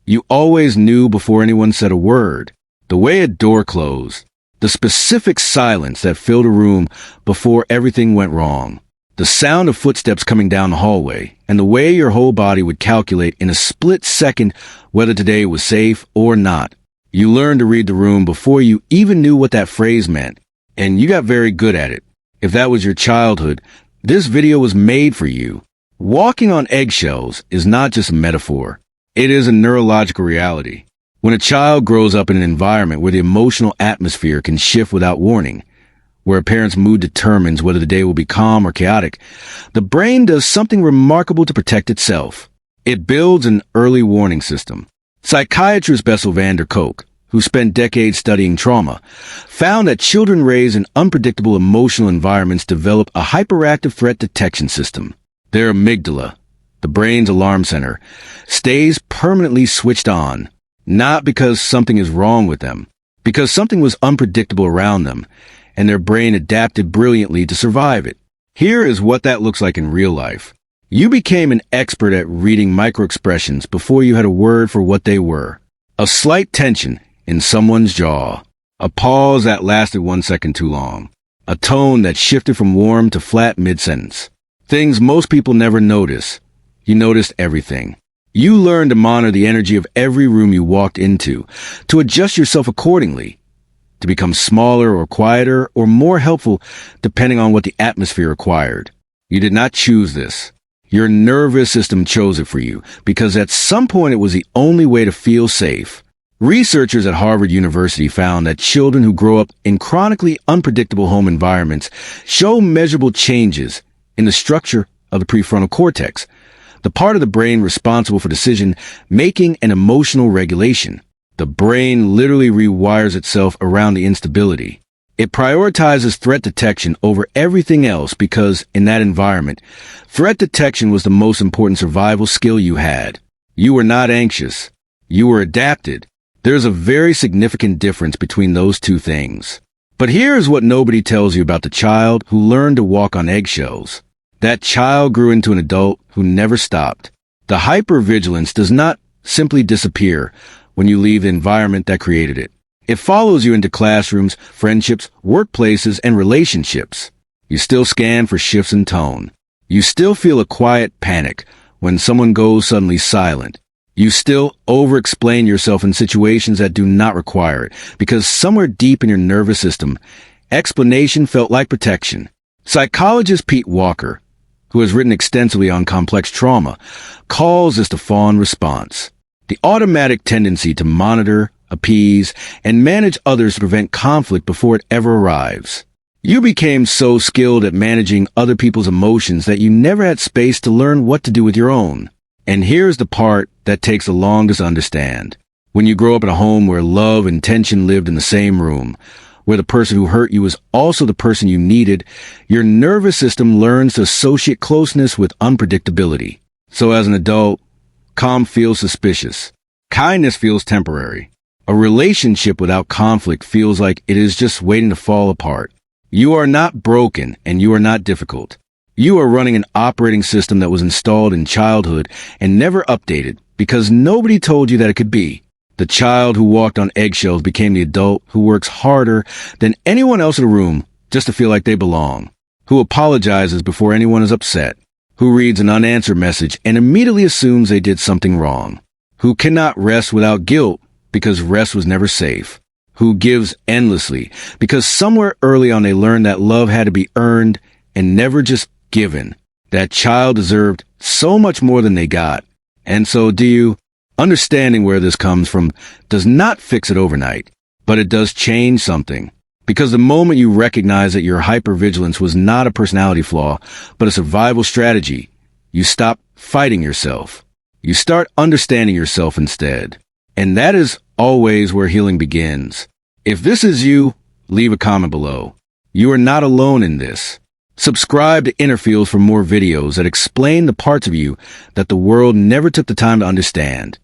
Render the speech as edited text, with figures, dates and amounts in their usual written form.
You always knew before anyone said a word. The way a door closed. The specific silence that filled a room before everything went wrong. The sound of footsteps coming down the hallway, and the way your whole body would calculate in a split second whether today was safe or not. You learned to read the room before you even knew what that phrase meant, and you got very good at it. If that was your childhood, this video was made for you. Walking on eggshells is not just a metaphor. It is a neurological reality. When a child grows up in an environment where the emotional atmosphere can shift without warning, where a parent's mood determines whether the day will be calm or chaotic, the brain does something remarkable to protect itself. It builds an early warning system. Psychiatrist Bessel Kolk, who spent decades studying trauma, found that children raised in unpredictable emotional environments develop a hyperactive threat detection system. Their amygdala, the brain's alarm center, stays permanently switched on, not because something is wrong with them, because something was unpredictable around them, and their brain adapted brilliantly to survive it. Here is what that looks like in real life. You became an expert at reading microexpressions before you had a word for what they were. A slight tension in someone's jaw. A pause that lasted 1 second too long. A tone that shifted from warm to flat mid-sentence. Things most people never notice. You noticed everything. You learned to monitor the energy of every room you walked into, to adjust yourself accordingly, to become smaller or quieter or more helpful depending on what the atmosphere required. You did not choose this. Your nervous system chose it for you because at some point it was the only way to feel safe. Researchers at Harvard University found that children who grow up in chronically unpredictable home environments show measurable changes in the structure of the prefrontal cortex, the part of the brain responsible for decision-making and emotional regulation. The brain literally rewires itself around the instability. It prioritizes threat detection over everything else because, in that environment, threat detection was the most important survival skill you had. You were not anxious. You were adapted. There's a very significant difference between those two things. But here's what nobody tells you about the child who learned to walk on eggshells. That child grew into an adult who never stopped. The hypervigilance does not simply disappear when you leave the environment that created it. It follows you into classrooms, friendships, workplaces, and relationships. You still scan for shifts in tone. You still feel a quiet panic when someone goes suddenly silent. You still over-explain yourself in situations that do not require it, because somewhere deep in your nervous system, explanation felt like protection. Psychologist Pete Walker, who has written extensively on complex trauma, calls this the fawn response. The automatic tendency to monitor, appease, and manage others to prevent conflict before it ever arrives. You became so skilled at managing other people's emotions that you never had space to learn what to do with your own. And here's the part that takes the longest to understand. When you grow up in a home where love and tension lived in the same room, where the person who hurt you was also the person you needed, your nervous system learns to associate closeness with unpredictability. So as an adult, calm feels suspicious. Kindness feels temporary. A relationship without conflict feels like it is just waiting to fall apart. You are not broken and you are not difficult. You are running an operating system that was installed in childhood and never updated because nobody told you that it could be. The child who walked on eggshells became the adult who works harder than anyone else in the room just to feel like they belong, who apologizes before anyone is upset, who reads an unanswered message and immediately assumes they did something wrong, who cannot rest without guilt because rest was never safe, who gives endlessly because somewhere early on they learned that love had to be earned and never just given. That child deserved so much more than they got. And so do you. Understanding where this comes from does not fix it overnight, but it does change something. Because the moment you recognize that your hypervigilance was not a personality flaw, but a survival strategy, you stop fighting yourself. You start understanding yourself instead. And that is always where healing begins. If this is you, leave a comment below. You are not alone in this. Subscribe to InnerFeels for more videos that explain the parts of you that the world never took the time to understand.